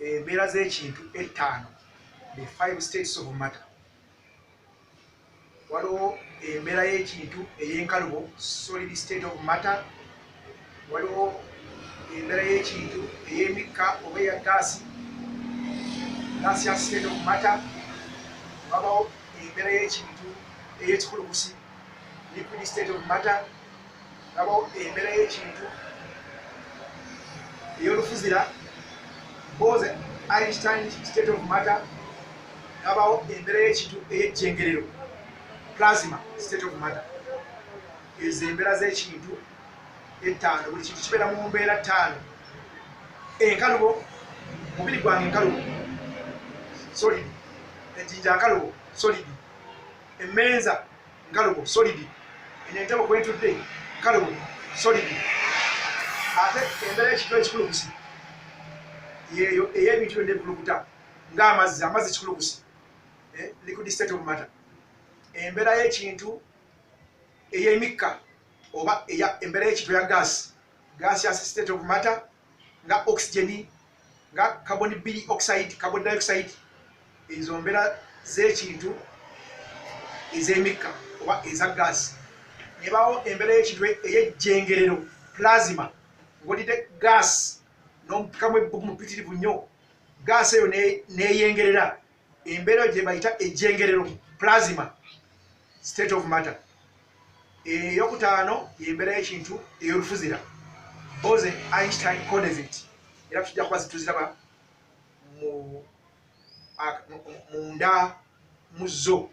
embeera z'ekintu ettaano, the 5 states of matter. Waliwo embeera y'ekintu ey'enkalubo, solid state of matter. Waliwo embeera y'ekintu ey'emikka oba eya gaasi, gaseous state of matter. Wabawo embeera y'ekintu ey'ekikulukusi, liquid state of matter. Wabawo embeera y'ekintu ey'olufuzira, Bose-Einstein state of matter. Wabawo embeera y'ekintu ey'ejjengerero, plasma state of matter. Ezo embeera z'ekintu ettaano, buli kintu kibeera mu mbeera ttaano. Enkalubo, mubiri gwange enkalubo, solid. Ejjinja nkalubo, solid. Emmeeza nkalubo, solid. Entebe kwe ntudde nkalubo, solid. Ate embeera y'ekintu ekikulukusi yeeyo ey'ebintu byonna ebikulukuta ng'amazzi, amazzi kikulukusi, liquid state of matter. Embeera y'ekintu ey'emikka oba embeera y'ekintu eya gaasi, gaseous state of matter, nga oxygen, nga carbon dioxide, carbon dioxide. Ezo mbeera z'ekintu ez'emikka oba eza gaasi. Nebaawo embeera y'ekintu ey'ejjengerero, plasma. Ng'olidde gaasi n'omupikamu ebbugumu mpitirivu nnyo, gaasi eyo n'eyengerera. Embeera eyo gye bayita ejjengerero, plasma state of matter. Eyokutaano y'embeera y'ekintu ey'olufuzira, Bose-Einstein condensate. Era tujja kuba tuziraba munda mu zo.